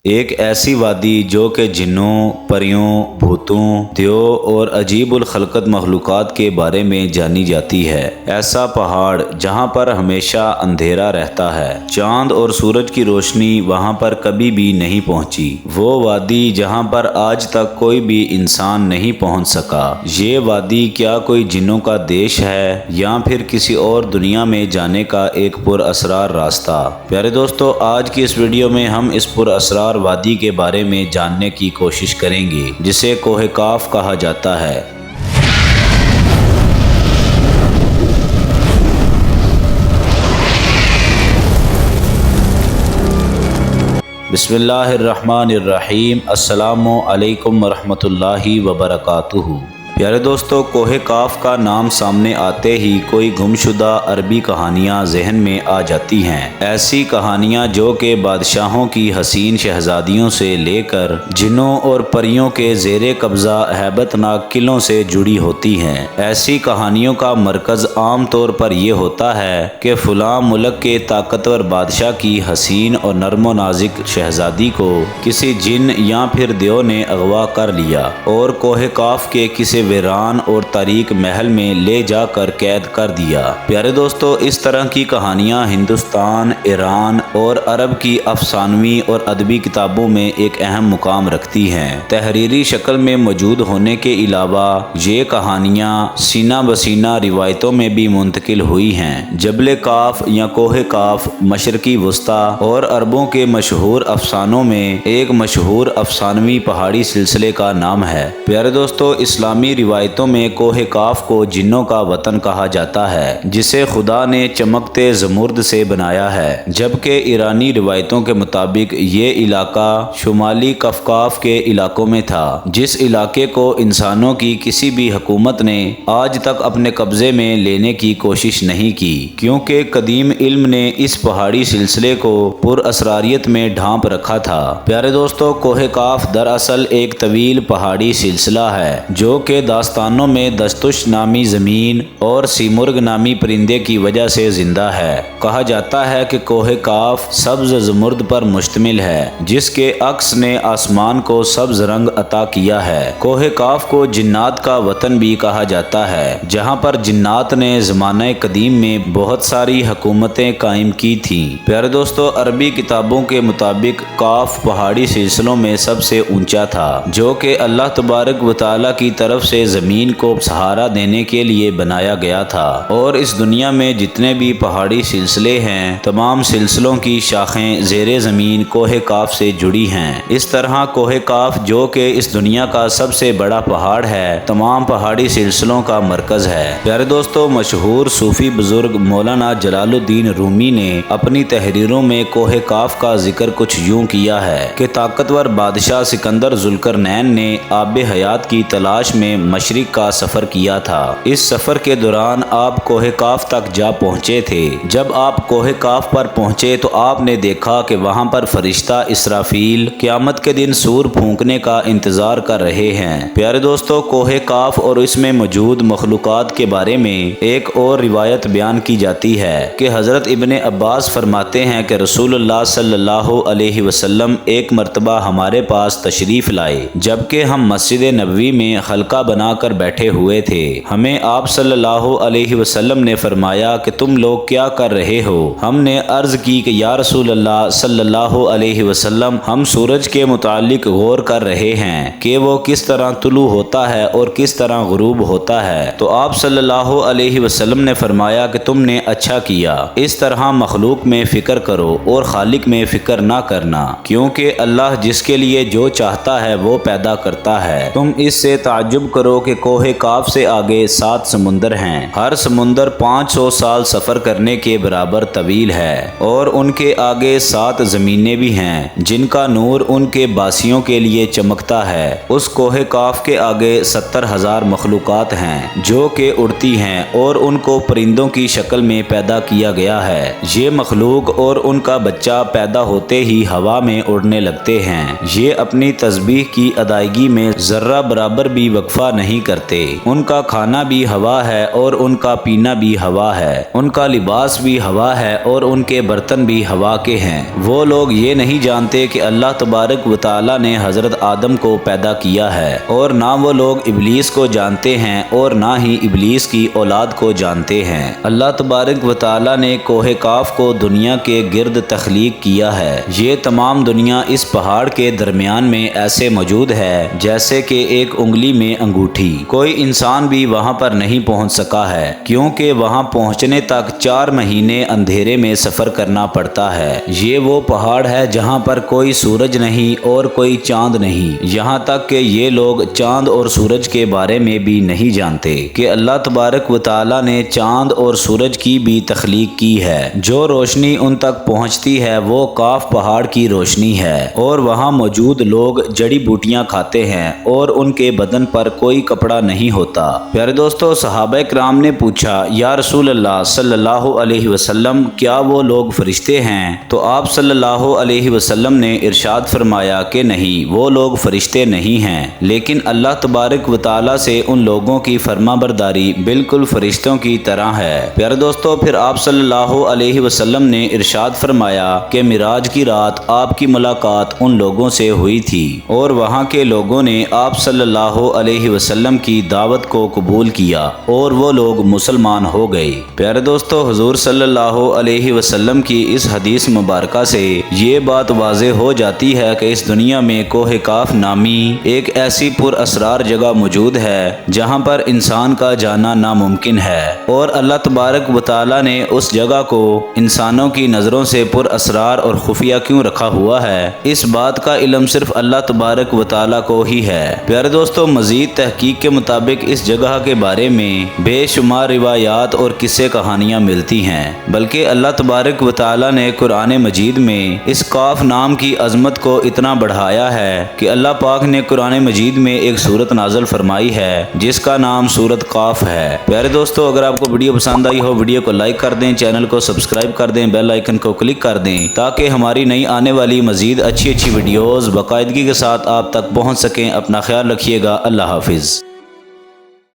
ایک ایسی وادی جو کہ جنوں، پریوں، بھوتوں، دیو اور عجیب الخلقت مخلوقات کے بارے میں جانی جاتی ہے۔ ایسا پہاڑ جہاں پر ہمیشہ اندھیرا رہتا ہے، چاند اور سورج کی روشنی وہاں پر کبھی بھی نہیں پہنچی۔ وہ وادی جہاں پر آج تک کوئی بھی انسان نہیں پہنچ سکا۔ یہ وادی کیا کوئی جنوں کا دیش ہے یا پھر کسی اور دنیا میں جانے کا ایک پر اسرار راستہ؟ پیارے دوستو، آج کی اس ویڈیو میں ہم اس پر اسرار وادی کے بارے میں جاننے کی کوشش کریں گے، جسے کوہ کاف کہا جاتا ہے۔ بسم اللہ الرحمن الرحیم۔ السلام علیکم ورحمۃ اللہ وبرکاتہ۔ پیارے دوستو، کوہ کاف کا نام سامنے آتے ہی کوئی گمشدہ عربی کہانیاں ذہن میں آ جاتی ہیں۔ ایسی کہانیاں جو کہ بادشاہوں کی حسین شہزادیوں سے لے کر جنوں اور پریوں کے زیر قبضہ ہیبت ناک قلعوں سے جڑی ہوتی ہیں۔ ایسی کہانیوں کا مرکز عام طور پر یہ ہوتا ہے کہ فلاں ملک کے طاقتور بادشاہ کی حسین اور نرم و نازک شہزادی کو کسی جن یا پھر دیو نے اغوا کر لیا اور کوہ کاف کے کسی ویران اور تاریک محل میں لے جا کر قید کر دیا۔ پیارے دوستو، اس طرح کی کہانیاں ہندوستان، ایران اور عرب کی افسانوی اور ادبی کتابوں میں ایک اہم مقام رکھتی ہیں۔ تحریری شکل میں موجود ہونے کے علاوہ یہ کہانیاں سینہ بسینہ روایتوں میں بھی منتقل ہوئی ہیں۔ جبل کاف یا کوہ کاف مشرقی وسطی اور عربوں کے مشہور افسانوں میں ایک مشہور افسانوی پہاڑی سلسلے کا نام ہے۔ پیارے دوستو، اسلامی روایتوں میں کوہ کاف کو جنوں کا وطن کہا جاتا ہے، جسے خدا نے چمکتے زمرد سے بنایا ہے، جبکہ ایرانی روایتوں کے مطابق یہ علاقہ شمالی کفکاف کے علاقوں میں تھا، جس علاقے کو انسانوں کی کسی بھی حکومت نے آج تک اپنے قبضے میں لینے کی کوشش نہیں کی، کیونکہ قدیم علم نے اس پہاڑی سلسلے کو پر اسراریت میں ڈھانپ رکھا تھا۔ پیارے دوستو، کوہ کاف دراصل ایک طویل پہاڑی سلسلہ ہے جو کہ داستانوں میں دستوش نامی زمین اور سیمرغ نامی پرندے کی وجہ سے زندہ ہے۔ کہا جاتا ہے کہ کوہ کاف سبز زمرد پر مشتمل ہے، جس کے عکس نے آسمان کو سبز رنگ عطا کیا ہے۔ کوہ کاف کو جنات کا وطن بھی کہا جاتا ہے، جہاں پر جنات نے زمانہ قدیم میں بہت ساری حکومتیں قائم کی تھیں۔ پیارے دوستو، عربی کتابوں کے مطابق کاف پہاڑی سلسلوں میں سب سے اونچا تھا، جو کہ اللہ تبارک و تعالیٰ کی طرف سے زمین کو سہارا دینے کے لیے بنایا گیا تھا، اور اس دنیا میں جتنے بھی پہاڑی سلسلے ہیں، تمام سلسلوں کی شاخیں زیر زمین کوہ کاف سے جڑی ہیں۔ اس طرح کوہ کاف، جو کہ اس دنیا کا سب سے بڑا پہاڑ ہے، تمام پہاڑی سلسلوں کا مرکز ہے۔ پیارے دوستو، مشہور صوفی بزرگ مولانا جلال الدین رومی نے اپنی تحریروں میں کوہ کاف کا ذکر کچھ یوں کیا ہے کہ طاقتور بادشاہ سکندر ذوالقرنین نے آب حیات کی تلاش میں مشرق کا سفر کیا تھا۔ اس سفر کے دوران آپ کوہ کاف تک جا پہنچے تھے۔ جب آپ کوہ کاف پر پہنچے تو آپ نے دیکھا کہ وہاں پر فرشتہ اسرافیل قیامت کے دن سور پھونکنے کا انتظار کر رہے ہیں۔ پیارے دوستو، کوہ کاف اور اس میں موجود مخلوقات کے بارے میں ایک اور روایت بیان کی جاتی ہے کہ حضرت ابن عباس فرماتے ہیں کہ رسول اللہ صلی اللہ علیہ وسلم ایک مرتبہ ہمارے پاس تشریف لائے، جبکہ ہم مسجد نبوی میں خلقہ بنا کر بیٹھے ہوئے تھے۔ ہمیں آپ صلی اللہ علیہ وسلم نے فرمایا کہ تم لوگ کیا کر رہے ہو؟ ہم نے عرض کی کہ یا رسول اللہ صلی اللہ علیہ وسلم، ہم سورج کے متعلق غور کر رہے ہیں کہ وہ کس طرح طلوع ہوتا ہے اور کس طرح غروب ہوتا ہے۔ تو آپ صلی اللہ علیہ وسلم نے فرمایا کہ تم نے اچھا کیا، اس طرح مخلوق میں فکر کرو اور خالق میں فکر نہ کرنا، کیونکہ اللہ جس کے لیے جو چاہتا ہے وہ پیدا کرتا ہے۔ تم اس سے تعجب کرو کہ کوہ کاف سے آگے 7 سمندر ہیں، ہر سمندر 500 سال سفر کرنے کے برابر طویل ہے، اور ان کے آگے 7 زمینیں بھی ہیں جن کا نور ان کے باسیوں کے لیے چمکتا ہے۔ اس کوہ کاف کے آگے 70,000 مخلوقات ہیں جو کہ اڑتی ہیں اور ان کو پرندوں کی شکل میں پیدا کیا گیا ہے۔ یہ مخلوق اور ان کا بچہ پیدا ہوتے ہی ہوا میں اڑنے لگتے ہیں۔ یہ اپنی تسبیح کی ادائیگی میں ذرہ برابر بھی وقفہ پرواہ نہیں کرتے۔ ان کا کھانا بھی ہوا ہے اور ان کا پینا بھی ہوا ہے، ان کا لباس بھی ہوا ہے اور ان کے برتن بھی ہوا کے ہیں۔ وہ لوگ یہ نہیں جانتے کہ اللہ تبارک و تعالی نے حضرت آدم کو پیدا کیا ہے، اور نہ وہ لوگ ابلیس کو جانتے ہیں اور نہ ہی ابلیس کی اولاد کو جانتے ہیں۔ اللہ تبارک و تعالی نے کوہ کاف کو دنیا کے گرد تخلیق کیا ہے۔ یہ تمام دنیا اس پہاڑ کے درمیان میں ایسے موجود ہے جیسے کہ ایک انگلی میں انگوٹھی۔ کوئی انسان بھی وہاں پر نہیں پہنچ سکا ہے، کیونکہ وہاں پہنچنے تک 4 مہینے اندھیرے میں سفر کرنا پڑتا ہے۔ یہ وہ پہاڑ ہے جہاں پر کوئی سورج نہیں اور کوئی چاند نہیں، یہاں تک کہ یہ لوگ چاند اور سورج کے بارے میں بھی نہیں جانتے کہ اللہ تبارک و تعالی نے چاند اور سورج کی بھی تخلیق کی ہے۔ جو روشنی ان تک پہنچتی ہے وہ کاف پہاڑ کی روشنی ہے، اور وہاں موجود لوگ جڑی بوٹیاں کھاتے ہیں اور ان کے بدن پر کوئی کپڑا نہیں ہوتا۔ پیارے دوستو، صحابہ کرام نے پوچھا، یا رسول اللہ صلی اللہ علیہ وسلم، کیا وہ لوگ فرشتے ہیں؟ تو آپ صلی اللہ علیہ وسلم نے ارشاد فرمایا کہ نہیں، وہ لوگ فرشتے نہیں ہیں، لیکن اللہ تبارک و تعالی سے ان لوگوں کی فرما برداری بالکل فرشتوں کی طرح ہے۔ پیارے دوستو، پھر آپ صلی اللہ علیہ وسلم نے ارشاد فرمایا کہ معراج کی رات آپ کی ملاقات ان لوگوں سے ہوئی تھی، اور وہاں کے لوگوں نے آپ صلی اللہ علیہ وسلم کی دعوت کو قبول کیا اور وہ لوگ مسلمان ہو گئے۔ پیارے دوستو، حضور صلی اللہ علیہ وسلم کی اس حدیث مبارکہ سے یہ بات واضح ہو جاتی ہے کہ اس دنیا میں کوہ کاف نامی ایک ایسی پر اسرار جگہ موجود ہے جہاں پر انسان کا جانا ناممکن ہے، اور اللہ تبارک و تعالی نے اس جگہ کو انسانوں کی نظروں سے پر اسرار اور خفیہ کیوں رکھا ہوا ہے، اس بات کا علم صرف اللہ تبارک و تعالی کو ہی ہے۔ پیارے دوستو، مزید تحقیق کے مطابق اس جگہ کے بارے میں بے شمار روایات اور قصے کہانیاں ملتی ہیں، بلکہ اللہ تبارک و تعالی نے قرآن مجید میں اس کاف نام کی عظمت کو اتنا بڑھایا ہے کہ اللہ پاک نے قرآن مجید میں ایک سورت نازل فرمائی ہے جس کا نام سورت قاف ہے۔ پیارے دوستو، اگر آپ کو ویڈیو پسند آئی ہو، ویڈیو کو لائک کر دیں، چینل کو سبسکرائب کر دیں، بیل آئیکن کو کلک کر دیں تاکہ ہماری نئی آنے والی مزید اچھی ویڈیوز باقاعدگی کے ساتھ آپ تک پہنچ سکیں۔ اپنا خیال رکھیے گا۔ اللہ حافظ۔